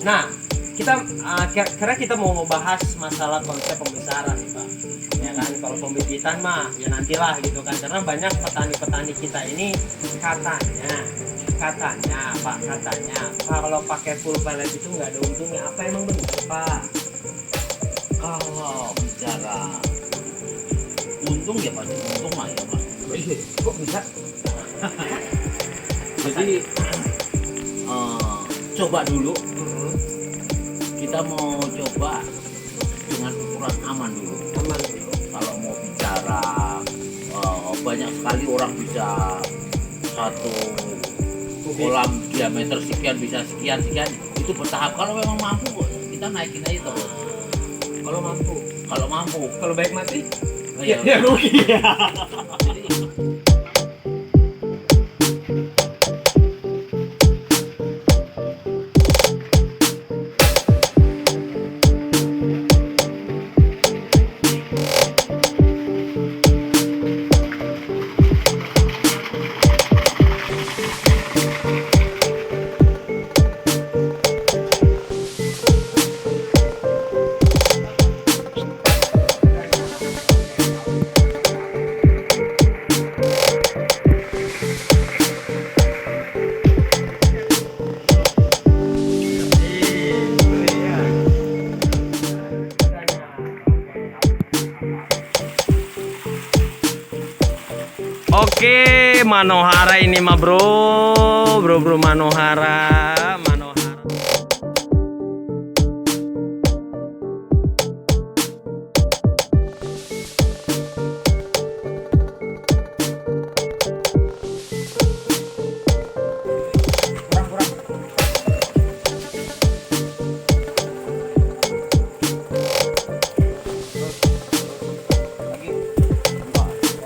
Nah, karena kita mau ngebahas masalah konsep pembesaran nih Pak. Ya kan, kalau pembibitan mah ya nantilah gitu kan. Karena banyak petani-petani kita ini katanya Pak, kalau pakai full pellet itu nggak ada untungnya. Apa emang benar Pak? Kalau bicara untung ya pasti untung lah ya Pak. Kok bisa? Jadi coba dulu, kita mau coba dengan ukuran aman dulu. Aman. Kalau mau bicara banyak sekali orang bisa satu kolam diameter sekian bisa sekian itu bertahap. Kalau memang mampu kita naikin aja terus. Kalau mampu. Kalau baik mati? Ya, Ya rugi. jadi, Oke, Manohara ini mah bro Manohara.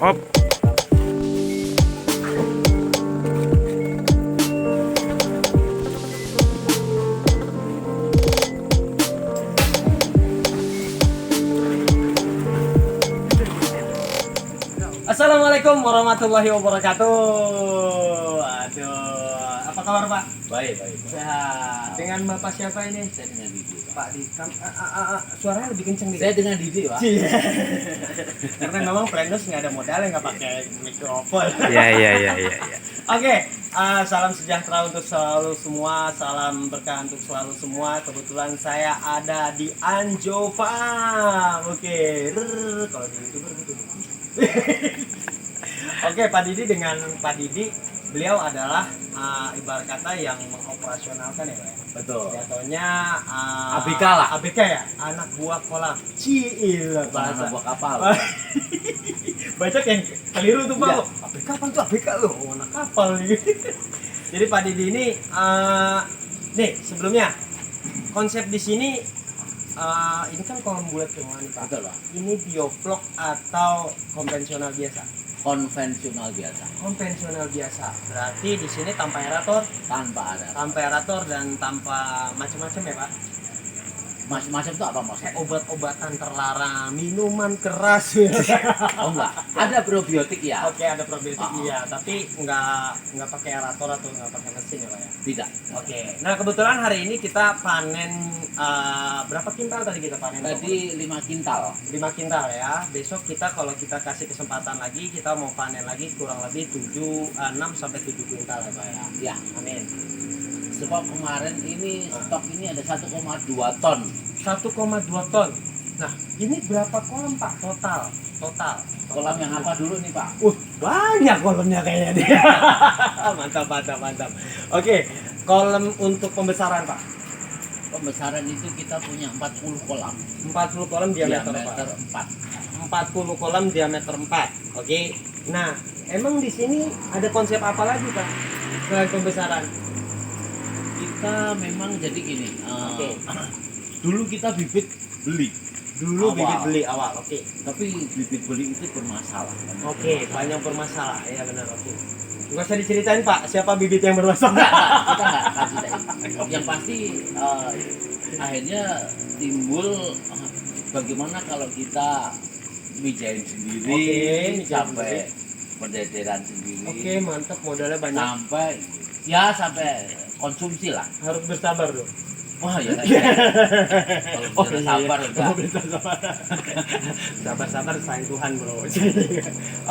Hop. Assalamualaikum warahmatullahi wabarakatuh. Aduh, apa kabar Pak? baik. Sehat. Dengan Bapak siapa ini? Saya dengan Didi. Pak suaranya lebih kenceng nih. Saya dengan Didi, Pak. Iya. Karena memang Plenus nggak ada modalnya, nggak pakai mikrofon. Iya. Oke, salam sejahtera untuk selalu semua, salam berkah untuk selalu semua. Kebetulan saya ada di Anjo Farm. Oke, kalau di YouTuber gitu. Oke, Pak Didi, dengan Pak Didi, beliau adalah ibarat kata yang mengoperasionalkan ya Pak ya? Betul. Jatuhnya ABK lah. ABK ya, anak buah kolam. Ciil bahasa. Anak buah kapal. Banyak yang keliru tuh Pak. Iya. ABK apa tuh ABK loh? Oh, anak kapal nih. Jadi Pak Didi ini nih sebelumnya konsep di sini ini kan kolam bulat semua nih Pak. Betul, Pak. Ini biovlog atau konvensional biasa? Konvensional biasa. Konvensional biasa. Berarti di sini tanpa aerator, Tanpa ada. Dan tanpa macam-macam ya Pak. Macam-macam itu apa maksudnya? Obat-obatan terlarang, minuman keras. Oh enggak. Ada probiotik ya? Oke, ada probiotik iya, tapi nggak pakai aerator atau nggak pakai mesin ya Pak ya. Tidak. Oke. Nah kebetulan hari ini kita panen berapa kintal tadi kita panen? Tadi 5 kintal. 5 kintal ya. Besok kita kalau kita kasih kesempatan lagi kita mau panen lagi kurang lebih 6 sampai 7 kintal ya Pak ya. Ya. Amin. Sebab kemarin ini stok ini ada 1,2 ton. 1,2 ton. Nah, ini berapa kolam Pak total? Kolam yang apa dulu nih Pak? Banyak kolamnya kayaknya dia. Mantap. Oke, kolam untuk pembesaran Pak. Pembesaran itu kita punya 40 kolam. 40 kolam diameter 4. 40 kolam diameter 4. Oke. Nah, emang di sini ada konsep apa lagi Pak selain pembesaran? Kita memang jadi gini. Oke. Dulu kita bibit beli. Dulu Awal. bibit beli awal. Oke. Tapi bibit beli itu bermasalah. Oke, banyak bermasalah. Ya benar, oke. Nggak usah diceritain Pak, siapa bibit yang bermasalah. Kita nggak kasih yang pasti akhirnya timbul bagaimana kalau kita mijain sendiri. Oke, sampai pendederan sendiri. Oke, mantap, modalnya banyak. Sampai konsumsi lah. Harus bersabar dong. Wah ya. Oh, Kalau bisa sabar enggak. Oh, bisa sabar. Sabar sayang Tuhan, Bro.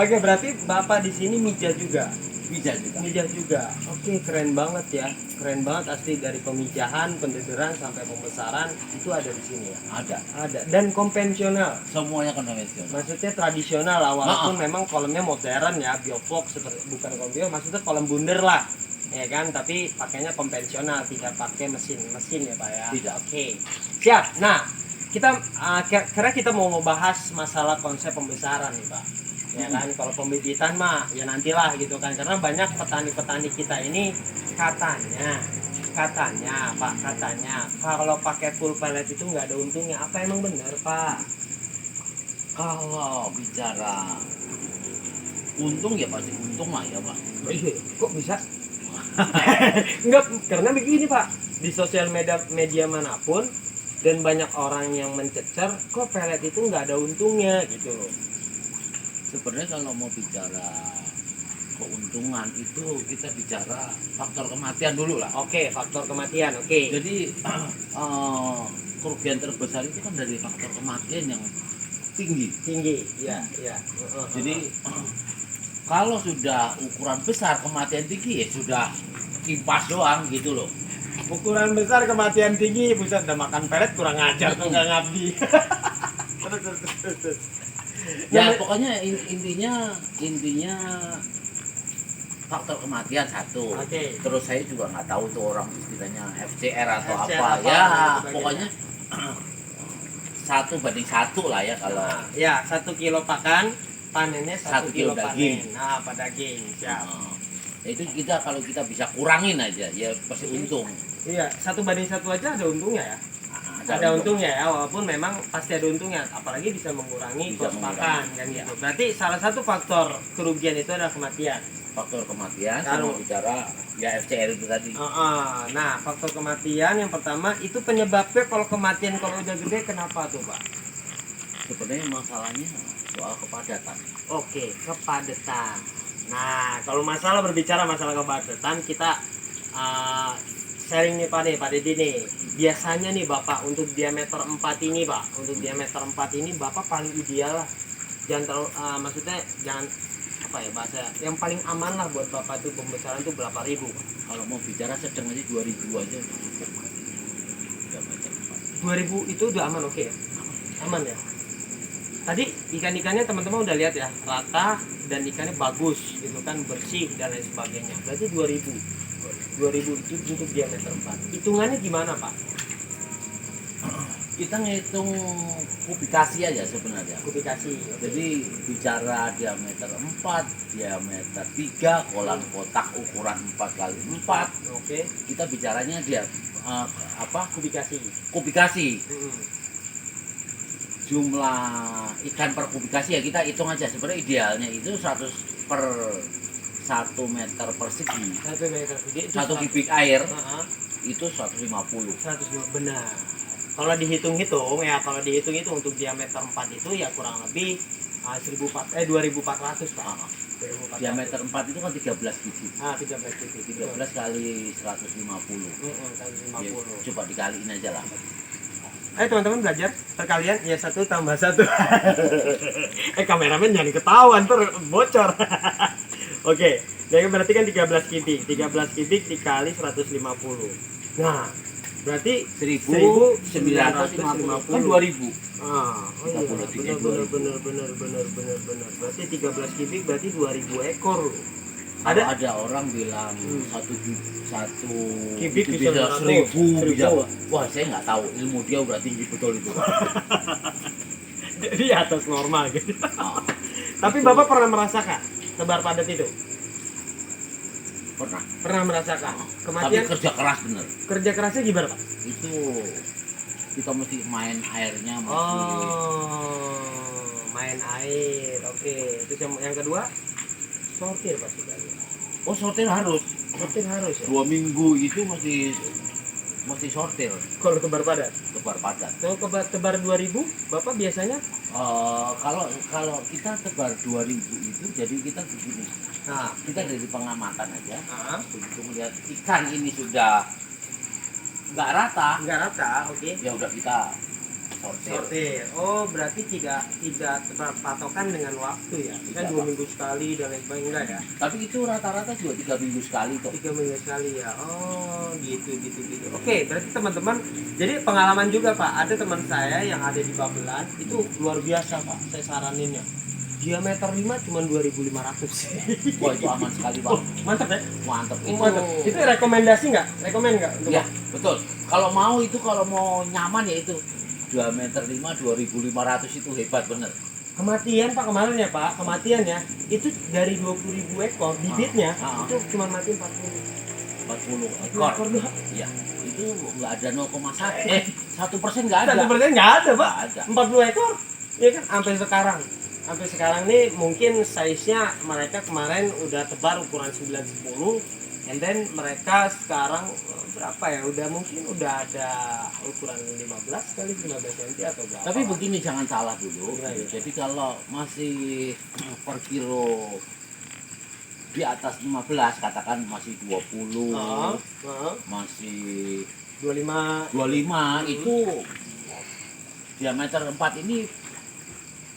Oke, berarti Bapak di sini mijah juga. Bisa juga. Mijah juga. Oke, keren banget ya. Keren banget asli, dari pemijahan, pendederan sampai pembesaran itu ada di sini ya. Ada. Ada, dan konvensional. Semuanya konvensional. Maksudnya tradisional lah, walaupun memang kolamnya modern ya, bioflok seperti, bukan kolam bio, maksudnya kolam bundar lah. Ya kan, tapi pakainya konvensional, tidak pakai mesin ya Pak ya. Tidak. Oke. Siap. Nah, kita karena kita mau membahas masalah konsep pembesaran nih Pak. Ya kan, kalau pembibitan mah ya nantilah gitu kan, karena banyak petani-petani kita ini katanya Pak, kalau pakai full pellet itu nggak ada untungnya. Apa emang benar Pak? Kalau bicara untung ya pasti untung lah ya Pak. Kok bisa? Enggak, karena begini Pak, di sosial media manapun dan banyak orang yang mencecer kok pellet itu nggak ada untungnya gitu loh. Sebenarnya kalau mau bicara keuntungan itu kita bicara faktor kematian dulu lah. Oke, faktor kematian. Oke. Jadi kerugian terbesar itu kan dari faktor kematian yang tinggi. Ya. Jadi kalau sudah ukuran besar kematian tinggi ya sudah kipas doang gitu loh. Ukuran besar kematian tinggi, buset, udah makan pelet kurang ajar tuh, nggak ngabdi. Terus. Ya pokoknya intinya faktor kematian satu. Oke. Terus saya juga nggak tahu tuh orang istilahnya FCR atau FCR apa. apa, Ya sebagainya. pokoknya 1:1 lah ya kalau. Nah, ya 1 kilo pakan, panennya 1 1 kilo kilo daging. panen. Nah, pada daging. Siap. Itu kita kalau kita bisa kurangin aja ya pasti untung. Iya, 1:1 aja ada untungnya ya. Ada untungnya ya, walaupun memang pasti ada untungnya, apalagi bisa mengurangi Bisa kos mengurangi. pakan kan gitu. Berarti salah satu faktor kerugian itu adalah kematian. Faktor kematian Kalau- sama bicara ya FCR itu tadi. Nah, faktor kematian yang pertama itu penyebabnya, kalau kematian kalau udah gede kenapa tuh Pak? Sebenarnya masalahnya soal kepadatan. Oke, kepadatan. Nah, kalau berbicara masalah kepadatan, kita sharing nih Pak Deddy nih. Biasanya nih Bapak untuk diameter 4 ini Pak, Bapak paling ideal lah. Jangan terlalu, maksudnya jangan apa ya bahasa, yang paling aman lah buat Bapak tuh pembesaran tuh berapa ribu Pak? Kalau mau bicara sedang aja 2000 aja udah cukup. Diameter 4. 2000 itu udah aman, oke ya? Aman ya? Tadi ikan-ikannya teman-teman udah lihat ya, rata dan ikannya bagus gitu kan, bersih dan lain sebagainya. Berarti 2000 itu untuk diameter 4. Hitungannya gimana Pak? Kita ngitung kubikasi aja sebenarnya. Kubikasi. Jadi bicara diameter 4, diameter 3, kolam kotak ukuran 4x4, Oke. kita bicaranya dia Kubikasi. kubikasi. Mm-mm. Jumlah ikan per kubikasi ya kita hitung aja. Sebenarnya idealnya itu 100 per 1 meter persegi. 1 meter persegi itu 1 kubik air Heeh. itu 150. 100 benar. Kalau dihitung untuk diameter 4 itu ya kurang lebih 2400 Pak. 2400. Diameter 4 itu kan 13 biji. 13 titik. 13 kali 150. 150. Ya, coba dikaliin aja lah. Ayo teman-teman belajar perkalian ya, 1 tambah 1. Kameramen jangan ketahuan ter bocor. Oke, jadi berarti kan 13 kubik dikali 150. Nah, berarti 1950 kan 2000. Oh iya, 33, benar. Berarti 13 kubik berarti 2000 ekor loh. Ada Ada orang bilang satu Kubik itu bisa bisa 100, 1000 bisa. 1000. Wah saya nggak tahu, ilmu dia udah tinggi betul itu. di atas normal gitu. Nah, Tapi itu Bapak pernah merasakan tebar padat itu? pernah. Merasakan Tapi kematian? kerja keras bener. Kerja kerasnya gimana Pak? Itu kita mesti main airnya mesti. Oh, main air. Oke. Terus yang kedua, sortir Pak sudah. Oh sortir harus. Sortir harus ya. 2 minggu itu mesti sortir Kalau tebar padat. tebar padat. Kalau tebar 2000, Bapak biasanya? Kalau kita tebar 2000 itu jadi kita begini. Nah, Kita dari pengamatan aja. ah, Begitu melihat ikan ini sudah nggak rata, nggak rata, oke. ya udah kita sortir. Sortir. Oh, berarti tidak patokan dengan waktu ya. Kan Tidak, 2 minggu sekali dan lain sebagainya, enggak ya? Tapi itu rata-rata juga 3 minggu sekali tuh. 3 minggu sekali ya. Oh, gitu. Oke, berarti teman-teman, jadi pengalaman juga Pak. Ada teman saya yang ada di Babelan itu luar biasa Pak. Saya saraninnya. Diameter 5 cuma 2.500 sih. Wah itu aman sekali bang. Mantap ya? Mantap itu. Mantap. Itu rekomendasi nggak? Rekomen nggak? Untuk Ya betul. Kalau mau nyaman ya itu diameter 5 2.500 itu hebat bener. kematian Pak kemarin ya Pak, kematian ya. Itu dari 20.000 ekor bibitnya itu cuma mati 40 ekor. ekor doang. Iya. Itu nggak ada 1% nggak ada. 1% nggak ada Pak. Nggak ada. 40 ekor. Iya kan sampai sekarang nih mungkin size-nya mereka kemarin udah tebar ukuran 9-10, and then mereka sekarang berapa ya, udah mungkin udah ada ukuran 15 kali 15 cm atau berapa. Tapi begini jangan salah dulu. Gimana, ya? Jadi kalau masih per kilo di atas 15 katakan masih 20, masih 25 itu diameter 4 ini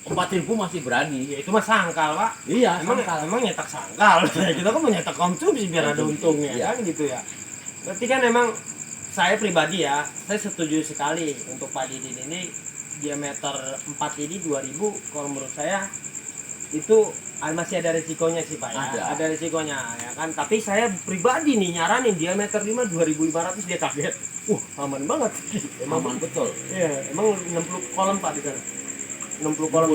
4.000 masih berani. ya itu mah sangkal Pak. Iya, Emang nyetak sangkal. Kita kan mau nyetak konsumsi biar ada untungnya Iya. kan gitu ya. Berarti kan emang saya pribadi ya, saya setuju sekali untuk Pak Didin ini diameter 4 ini 2000 kalau menurut saya itu masih ada resikonya sih Pak ya. Ada resikonya ya kan. Tapi saya pribadi nih nyaranin diameter 5 2.500 dia kaget. Aman banget. Emang aman betul. Iya, emang 60 kolom Pak di sana. 60 kolom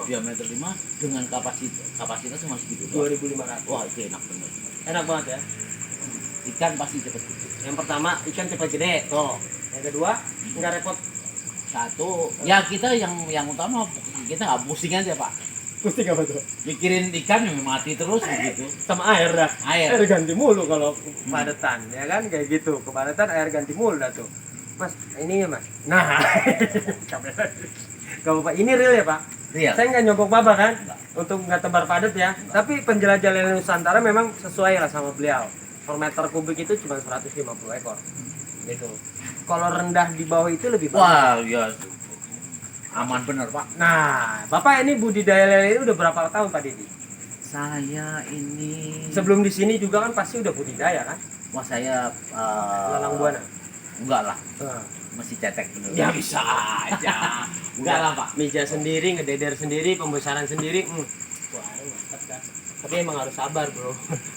diameter 5 dengan kapasitas cuma segitu. 2.500. Wah, itu enak bener. Enak banget ya. Ikan pasti cepet gede. Yang pertama ikan cepat gede tuh. Yang kedua nggak repot. Satu, ya kita yang utama kita nggak pusing aja Pak. Pusing apa tuh? Mikirin ikan yang mati terus begitu. Sama air dah. Air. Ganti mulu kalau kepadatan ya kan kayak gitu. Kepadatan air ganti mulu dah tuh. Mas, ininya Mas. Nah. Kalau Pak ini real ya Pak? Real. Saya nggak nyogok Bapak kan untuk nggak tebar padat ya. Tapi penjelajah lele Nusantara memang sesuai lah sama beliau. Per meter kubik itu cuma 150 ekor. Gitu. Kalau rendah di bawah itu lebih bagus. Wah, ya aman bener Pak. Nah, Bapak ini budidaya lele ini udah berapa tahun Pak Didi? Saya ini Sebelum di sini juga kan pasti udah budidaya kan? wah saya Lalang buana. enggak lah, Nah. masih cetek bener. Ya bisa aja. Enggak lah Pak. Meja sendiri, ngededer sendiri, pembesaran sendiri. Wah, mantap kan. Tapi emang harus sabar bro.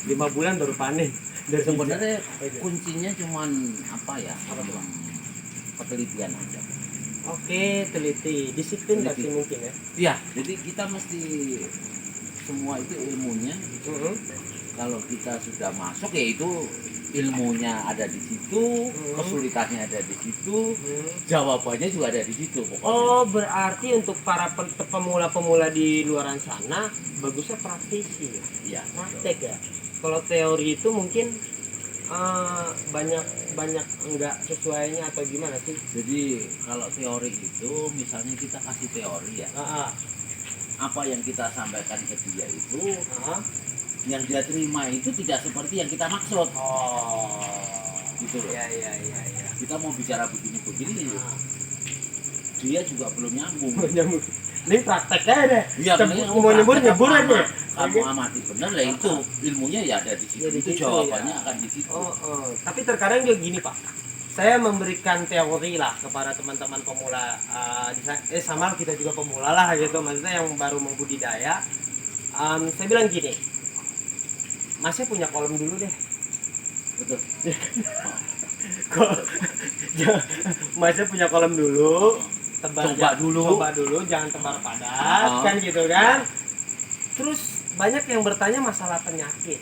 5 bulan baru panen. Dari Sebenarnya hijau. kuncinya cuman apa ya? Penelitian aja. Oke, teliti, disiplin Teliti. pasti mungkin ya. Iya, jadi kita mesti semua itu ilmunya. Kalau kita sudah masuk ya itu ilmunya ada di situ, kesulitannya ada di situ, jawabannya juga ada di situ. Pokoknya. Oh, berarti untuk para pemula-pemula di luaran sana bagusnya praktisi ya. Iya. Praktek ya. Kalau teori itu mungkin banyak enggak sesuainya atau gimana sih? Jadi kalau teori itu misalnya kita kasih teori ya, apa yang kita sampaikan ke dia itu yang dia terima itu tidak seperti yang kita maksud. Gitu loh. Iya. Kita mau bicara begini-begini, dia juga belum nyambung. Ini prakteknya deh. Iya, Mau nyebur aja. Kamu amati bener lah itu ilmunya ya ada di situ. Ya, di itu situ, jawabannya ya. akan di situ. Tapi terkadang juga gini Pak. Saya memberikan teori lah kepada teman-teman pemula sama kita juga pemula lah gitu. Maksudnya yang baru membudidaya. Saya bilang gini. Masnya punya kolam dulu deh. Betul. Masnya punya kolam dulu. Coba dulu, jangan tebar padat kan gitu kan. Terus banyak yang bertanya masalah penyakit.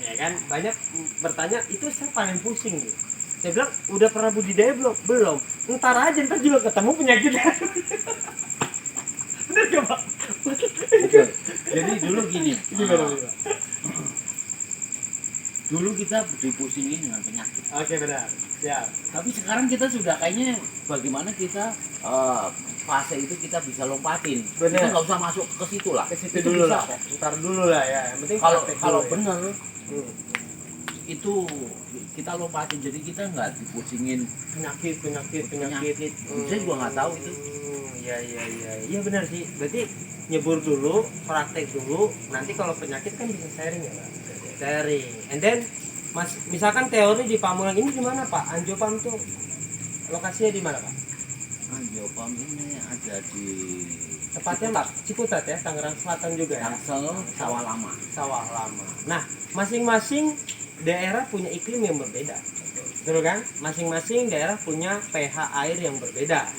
Ya kan, banyak bertanya itu saya paling pusing gitu. Saya bilang, udah pernah budidaya belum? Belum. Ntar aja, ntar juga ketemu penyakitnya. Bener gak Pak? Betul. Jadi dulu gini. Gimana? Dulu kita dipusingin dengan penyakit. Oke benar. Siap. Tapi sekarang kita sudah kayaknya bagaimana kita fase itu kita bisa lompatin. Benar. Kita nggak usah masuk ke situ lah. Ke situ Itu dulu bisa lah. kok. Ntar dulu lah ya. Yang penting Kalau praktek kalau dulu ya. bener itu kita lompatin, jadi kita nggak dipusingin penyakit. saya juga nggak tahu itu. Iya benar sih, berarti nyebur dulu, praktek dulu, nanti kalau penyakit kan bisa sharing ya Pak, sharing. And then Mas, misalkan teori di Pamulang ini di mana Pak? Anjopam tuh lokasinya di mana Pak? Anjopam ini ada di Tepatnya Pak Ciputat ya, Tangerang Selatan juga ya. Tangsel Sawah Lama. Sawah Lama. Nah, masing-masing daerah punya iklim yang berbeda, betul kan? Masing-masing daerah punya pH air yang berbeda,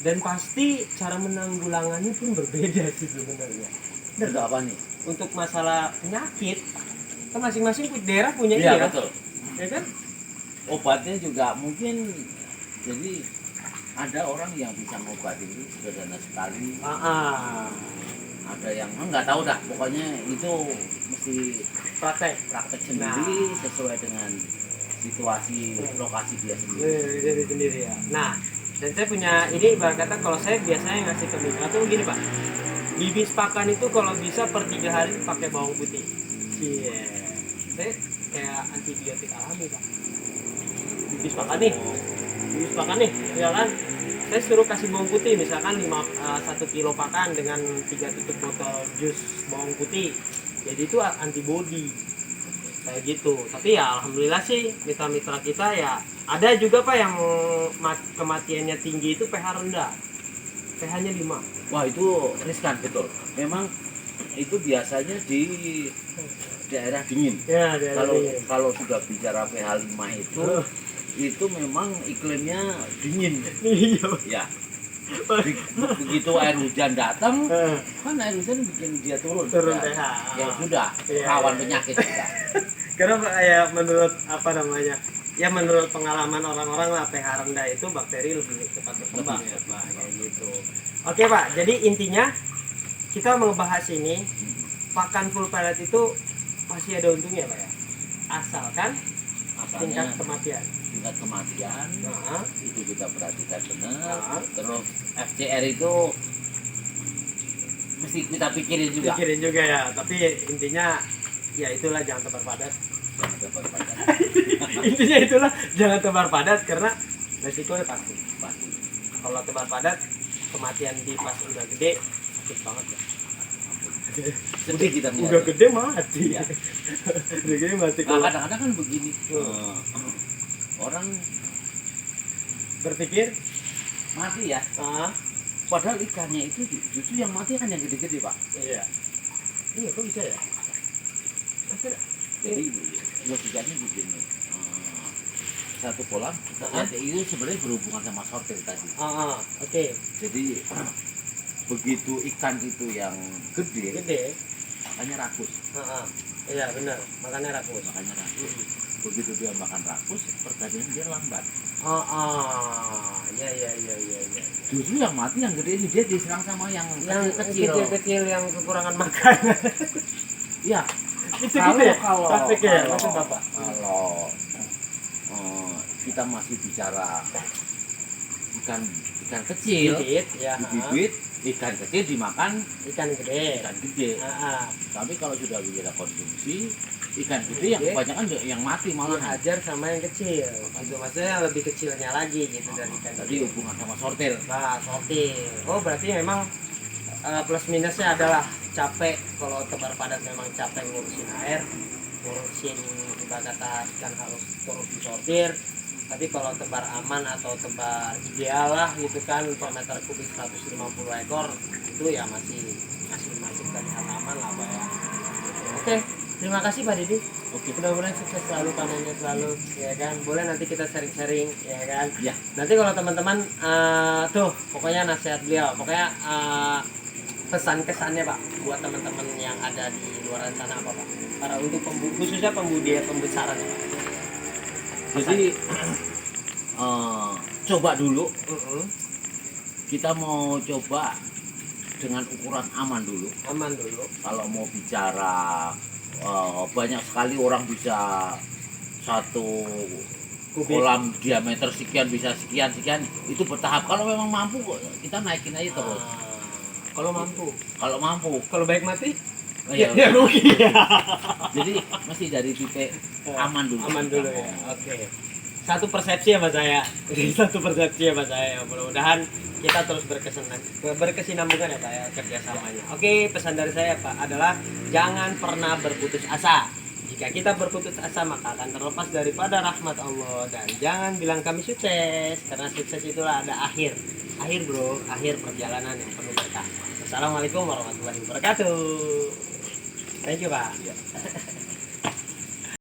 dan pasti cara menanggulangannya pun berbeda sih sebenarnya. Untuk apa nih? Untuk masalah penyakit, kan masing-masing daerah punya Iya, ya, betul. ya kan? Obatnya juga mungkin, jadi ada orang yang bisa ngobatin itu sederhana sekali. Ada yang nggak tahu dah, pokoknya itu mesti Praktek. praktek sendiri sesuai dengan situasi lokasi dia sendiri. Jadi sendiri ya. Nah, dan saya punya ini, ibarat kata kalau saya biasanya ngasih ke mitra tuh gini Pak, bibis pakan itu kalau bisa per 3 hari pakai bawang putih. Iya. Saya kayak antibiotik alami Pak. Bibis pakan nih, ya kan? Saya suruh kasih bawang putih, misalkan 1 kilo pakan dengan 3 tutup botol jus bawang putih. Jadi itu antibody kayak gitu. Tapi ya alhamdulillah sih mitra-mitra kita ya ada juga Pak yang kematiannya tinggi itu pH rendah, pH-nya 5. Wah, itu riskan betul. Memang itu biasanya di daerah dingin. Ya, Kalau sudah bicara pH 5 itu memang iklimnya dingin. Ya. Begitu air hujan datang, kan air hujan bikin dia turun pH. Ya sudah, rawan penyakit kita. Karena ya menurut ya menurut pengalaman orang-orang lah, pH rendah itu bakteri lebih cepat berkembang ya Pak, kayak gitu. Oke Pak, jadi intinya kita membahas ini, pakan full pellet itu pasti ada untungnya Pak ya, asalkan tingkat kematian. Tingkat kematian itu kita perhatikan benar. Nah. Terus FCR itu mesti kita pikirin juga. Ya, tapi intinya ya itulah, jangan tebar padat. Jangan tebar padat. Intinya itulah, jangan tebar padat karena resikonya pasti. Kalau tebar padat, kematian di pas udah gede sakit banget ya. Sedih kita Udah gede mati ya. Udah gede mati. Nah, kadang-kadang kan begini, orang berpikir mati ya, padahal ikannya itu justru yang mati kan yang gede-gede Pak. Iya kok bisa ya? Jadi logikanya begini, satu kolam itu sebenarnya berhubungan sama sortir tadi. Oke. Jadi begitu ikan itu yang gede makanya rakus. Iya benar, makanya rakus. Begitu dia makan rakus, pertanian dia lambat. Iya. Justru yang mati yang gede ini, dia diserang sama yang kecil yang kekurangan makan. Iya. Itu gitu ya? Kalau Bapak. Kalau kita masih bicara ikan kecil, bibit, ikan kecil dimakan ikan gede. Tapi kalau sudah bicara konsumsi, ikan gede yang kebanyakan yang mati malah hajar sama yang kecil. Itu maksudnya lebih kecilnya lagi gitu dari ikan. Tadi hubungan sama sortir. Sortir. Oh berarti memang plus minusnya adalah capek. Kalau tebar padat memang capek ngurusin air, ngurusin ibarat kata ikan harus terus disortir. Tapi kalau tebar aman atau tebar ideal lah gitu kan, per meter kubik 150 ekor itu ya masih terlihat aman lah Pak ya. Oke, terima kasih Pak Didi. Mudah-mudahan sukses selalu, panennya selalu ya kan. Boleh nanti kita sharing-sharing ya kan. Ya. Nanti kalau teman-teman tuh pokoknya nasihat beliau, pokoknya pesan-kesannya Pak buat teman-teman yang ada di luar sana apa Pak? Para untuk khususnya pembesaran ya Pak. Jadi coba dulu. Kita mau coba dengan ukuran aman dulu. Kalau mau bicara banyak sekali orang bisa satu kolam diameter sekian bisa sekian itu bertahap. Kalau memang mampu kita naikin aja terus. Kalau mampu. Kalau baik mati? Oh, iya, Ya rugi ya. jadi masih dari titik aman dulu. Aman dulu ya. Oke. Satu persepsi ya Mas saya. Satu persepsi ya Mas saya. Mudah-mudahan kita terus berkesinambungan ya Pak ya kerjasamanya. Oke, pesan dari saya Pak adalah jangan pernah berputus asa. Jika kita berputus asa maka akan terlepas daripada rahmat Allah, dan jangan bilang kami sukses, karena sukses itulah ada akhir bro, akhir perjalanan yang penuh berkah. Assalamualaikum warahmatullahi wabarakatuh. Thank you Pak.